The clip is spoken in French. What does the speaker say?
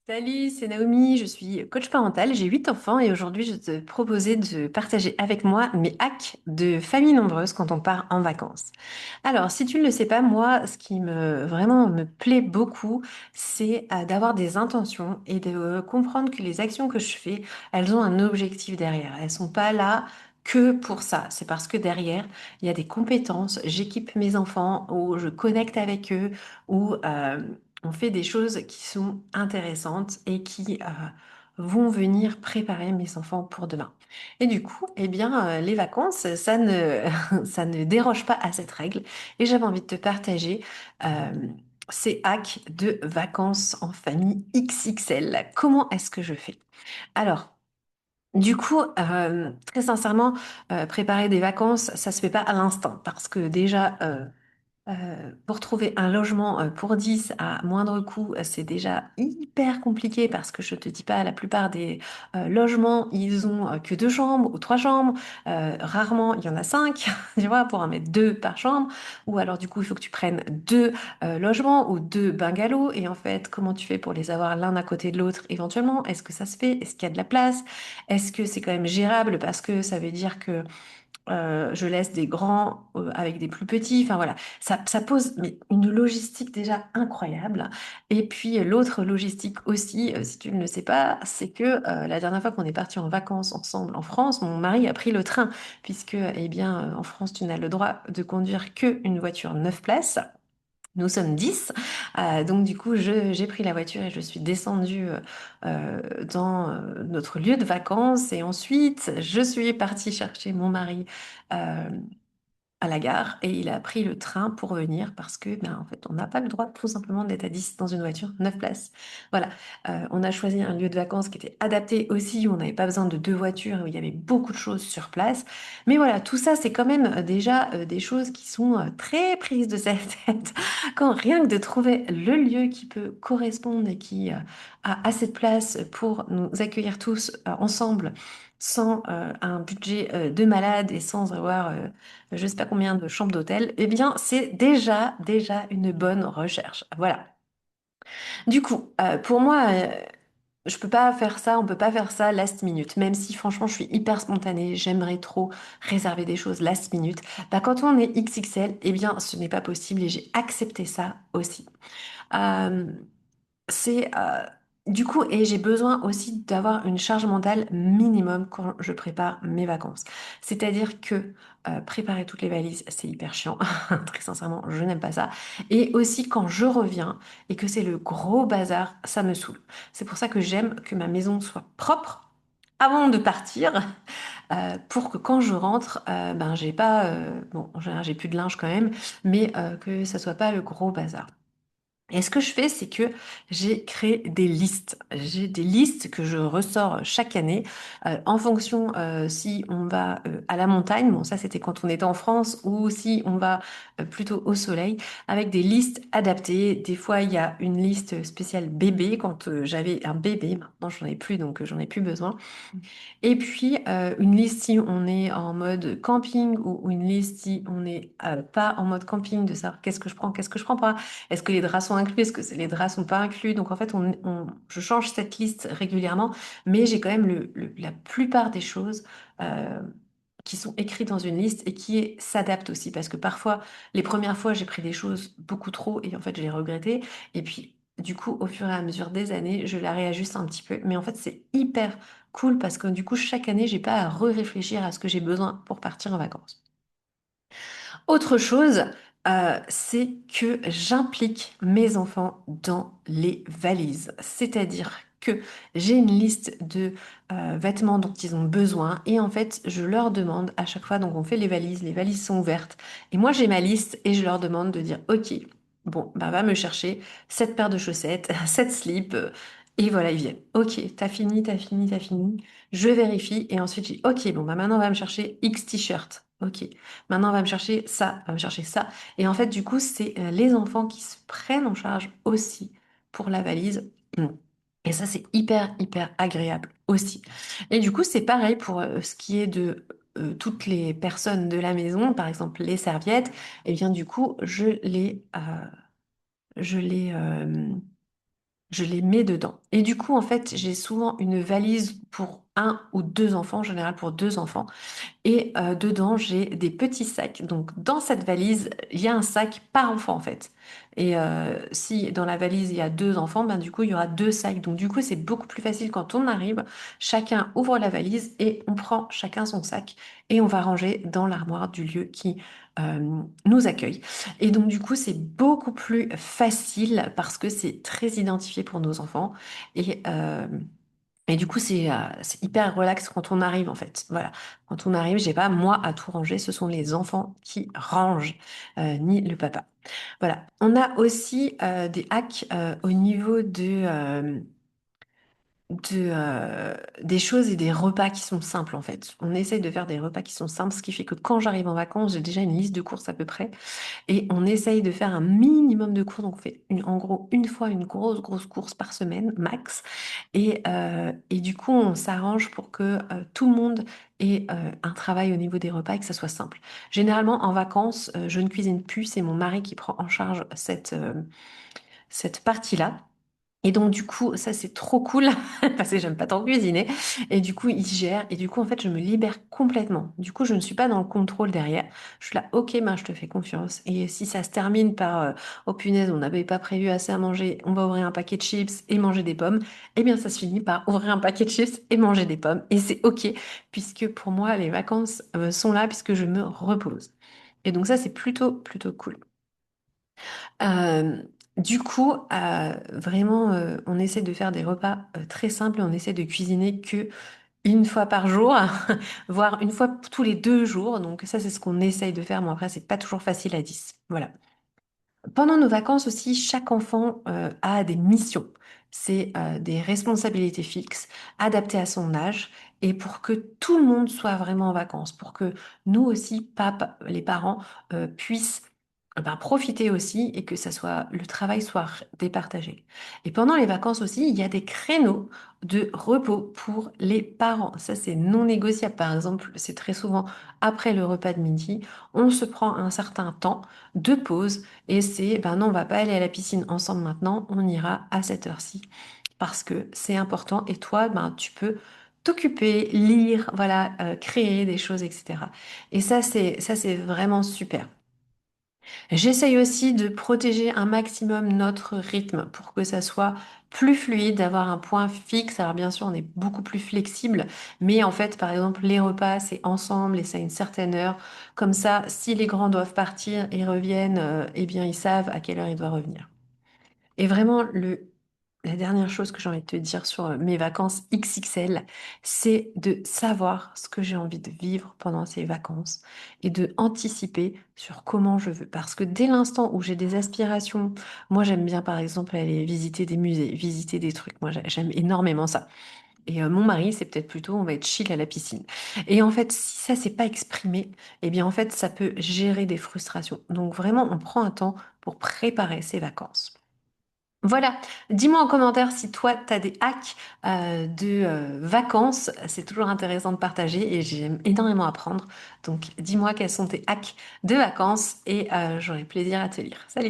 Salut, c'est Naomi, je suis coach parental, j'ai 8 enfants et aujourd'hui je te proposais de partager avec moi mes hacks de famille nombreuse quand on part en vacances. Alors, si tu ne le sais pas, moi, ce qui me vraiment me plaît beaucoup, c'est d'avoir des intentions et de comprendre que les actions que je fais, elles ont un objectif derrière. Elles sont pas là que pour ça. C'est parce que derrière, il y a des compétences, j'équipe mes enfants ou je connecte avec eux ou on fait des choses qui sont intéressantes et qui vont venir préparer mes enfants pour demain. Et du coup, eh bien, les vacances, ça ne, ça ne déroge pas à cette règle. Et j'avais envie de te partager euh, ces hacks de vacances en famille XXL. Comment est-ce que je fais? Alors, du coup, très sincèrement, préparer des vacances, ça se fait pas à l'instinct parce que déjà, pour trouver un logement pour 10 à moindre coût, c'est déjà hyper compliqué parce que je te dis pas, la plupart des logements, ils ont que 2 chambres ou 3 chambres. Rarement, il y en a cinq, tu vois, pour en mettre deux par chambre. Ou alors, du coup, il faut que tu prennes deux logements ou deux bungalows. Et en fait, comment tu fais pour les avoir l'un à côté de l'autre éventuellement? Est-ce que ça se fait? Est-ce qu'il y a de la place? Est-ce que c'est quand même gérable parce que ça veut dire que je laisse des grands avec des plus petits. Enfin voilà, ça pose mais, une logistique déjà incroyable. Et puis l'autre logistique aussi, si tu ne le sais pas, c'est que la dernière fois qu'on est parti en vacances ensemble en France, mon mari a pris le train, puisque eh bien, en France, tu n'as le droit de conduire qu'une voiture 9 places. Nous sommes 10. Donc du coup, j'ai pris la voiture et je suis descendue dans notre lieu de vacances. Et ensuite, je suis partie chercher mon mari euh, à la gare et il a pris le train pour venir parce que, ben, en fait, on n'a pas le droit tout simplement d'être à 10 dans une voiture, 9 places. Voilà. On a choisi un lieu de vacances qui était adapté aussi, où on n'avait pas besoin de deux voitures, où il y avait beaucoup de choses sur place. Mais voilà, tout ça, c'est quand même déjà des choses qui sont très prises de cette tête. Quand rien que de trouver le lieu qui peut correspondre et qui a assez de place pour nous accueillir tous ensemble sans un budget de malade et sans avoir je sais pas combien de chambres d'hôtel, eh bien, c'est déjà une bonne recherche. Voilà. Du coup, pour moi, je peux pas faire ça, on peut pas faire ça last minute, même si franchement, je suis hyper spontanée, j'aimerais trop réserver des choses last minute. Bah, quand on est XXL, eh bien, ce n'est pas possible et j'ai accepté ça aussi. Euh, c'est du coup, et j'ai besoin aussi d'avoir une charge mentale minimum quand je prépare mes vacances. C'est-à-dire que préparer toutes les valises, c'est hyper chiant. Très sincèrement, je n'aime pas ça. Et aussi quand je reviens et que c'est le gros bazar, ça me saoule. C'est pour ça que j'aime que ma maison soit propre avant de partir, pour que quand je rentre, ben j'ai pas, bon, en général, j'ai plus de linge quand même, mais que ça soit pas le gros bazar. Et ce que je fais, c'est que j'ai créé des listes. J'ai des listes que je ressors chaque année en fonction si on va à la montagne, bon ça c'était quand on était en France, ou si on va plutôt au soleil, avec des listes adaptées. Des fois il y a une liste spéciale bébé quand j'avais un bébé, maintenant j'en ai plus donc j'en ai plus besoin. Et puis, une liste si on est en mode camping ou une liste si on n'est pas en mode camping, de savoir qu'est-ce que je prends, qu'est-ce que je prends pas. Est-ce que les draps sont inclus, est-ce que les draps sont pas inclus. Donc en fait, je change cette liste régulièrement, mais j'ai quand même la plupart des choses qui sont écrites dans une liste et qui s'adaptent aussi. Parce que parfois, les premières fois, j'ai pris des choses beaucoup trop et en fait, je les regrettais. Et puis, du coup, au fur et à mesure des années, je la réajuste un petit peu. Mais en fait, c'est hyper cool parce que du coup, chaque année, j'ai pas à réfléchir à ce que j'ai besoin pour partir en vacances. Autre chose, c'est que j'implique mes enfants dans les valises. C'est-à-dire que j'ai une liste de vêtements dont ils ont besoin et en fait, je leur demande à chaque fois, donc on fait les valises sont ouvertes et moi j'ai ma liste et je leur demande de dire, ok, bon, bah va me chercher cette paire de chaussettes, cette slip. Et voilà, ils viennent. Ok, t'as fini, t'as fini, t'as fini. Je vérifie et ensuite je dis, ok, bon, bah maintenant on va me chercher X t-shirt. Ok. Maintenant, on va me chercher ça, on va me chercher ça. Et en fait, du coup, c'est les enfants qui se prennent en charge aussi pour la valise. Mm. Et ça, c'est hyper agréable aussi. Et du coup, c'est pareil pour ce qui est de toutes les personnes de la maison, par exemple les serviettes. Et bien, du coup, je les, je les mets dedans. Et du coup, en fait, j'ai souvent une valise pour un ou deux enfants, en général pour deux enfants. Et dedans, j'ai des petits sacs. Donc, dans cette valise, il y a un sac par enfant, en fait. Et si dans la valise, il y a deux enfants, ben, du coup, il y aura deux sacs. Donc, du coup, c'est beaucoup plus facile quand on arrive. Chacun ouvre la valise et on prend chacun son sac et on va ranger dans l'armoire du lieu qui nous accueille. Et donc, du coup, c'est beaucoup plus facile parce que c'est très identifié pour nos enfants. Et, euh, et du coup, c'est hyper relax quand on arrive, en fait. Voilà. Quand on arrive, j'ai pas moi à tout ranger, ce sont les enfants qui rangent, ni le papa. Voilà. On a aussi des hacks au niveau des choses et des repas qui sont simples, en fait. On essaye de faire des repas qui sont simples, ce qui fait que quand j'arrive en vacances, j'ai déjà une liste de courses à peu près. Et on essaye de faire un minimum de courses. Donc, on fait en gros une fois une grosse course par semaine, max. Et du coup, on s'arrange pour que tout le monde ait un travail au niveau des repas et que ça soit simple. Généralement, en vacances, je ne cuisine plus. C'est mon mari qui prend en charge cette partie-là. Et donc, du coup, ça, c'est trop cool parce que j'aime pas tant cuisiner. Et du coup, il gère. Et du coup, en fait, je me libère complètement. Du coup, je ne suis pas dans le contrôle derrière. Je suis là, ok, ben, je te fais confiance. Et si ça se termine par, oh punaise, on n'avait pas prévu assez à manger, on va ouvrir un paquet de chips et manger des pommes, eh bien, ça se finit par ouvrir un paquet de chips et manger des pommes. Et c'est ok, puisque pour moi, les vacances, sont là puisque je me repose. Et donc, ça, c'est plutôt cool. Euh, du coup, vraiment, on essaie de faire des repas très simples et on essaie de cuisiner que une fois par jour, voire une fois tous les 2 jours. Donc ça, c'est ce qu'on essaye de faire. Bon, après, c'est pas toujours facile à 10. Voilà. Pendant nos vacances aussi, chaque enfant a des missions. C'est des responsabilités fixes, adaptées à son âge, et pour que tout le monde soit vraiment en vacances, pour que nous aussi, les parents, puissent ben, profiter aussi et que le travail soit départagé. Et pendant les vacances aussi, il y a des créneaux de repos pour les parents. Ça, c'est non négociable. Par exemple, c'est très souvent après le repas de midi, on se prend un certain temps de pause et c'est, ben non, on va pas aller à la piscine ensemble maintenant, on ira à cette heure-ci parce que c'est important et toi, ben, tu peux t'occuper, lire, voilà, créer des choses, etc. Et ça, c'est vraiment super. J'essaye aussi de protéger un maximum notre rythme pour que ça soit plus fluide, d'avoir un point fixe. Alors bien sûr, on est beaucoup plus flexible, mais en fait, par exemple, les repas, c'est ensemble et c'est à une certaine heure. Comme ça, si les grands doivent partir et reviennent, eh bien, ils savent à quelle heure ils doivent revenir. Et vraiment, la dernière chose que j'ai envie de te dire sur mes vacances XXL, c'est de savoir ce que j'ai envie de vivre pendant ces vacances et de anticiper sur comment je veux. Parce que dès l'instant où j'ai des aspirations, moi j'aime bien par exemple aller visiter des musées, visiter des trucs. Moi j'aime énormément ça. Et mon mari, c'est peut-être plutôt on va être chill à la piscine. Et en fait, si ça c'est pas exprimé, eh bien en fait ça peut gérer des frustrations. Donc vraiment, on prend un temps pour préparer ses vacances. Voilà, dis-moi en commentaire si toi, tu as des hacks de vacances. C'est toujours intéressant de partager et j'aime énormément apprendre. Donc, dis-moi quels sont tes hacks de vacances et j'aurai plaisir à te lire. Salut!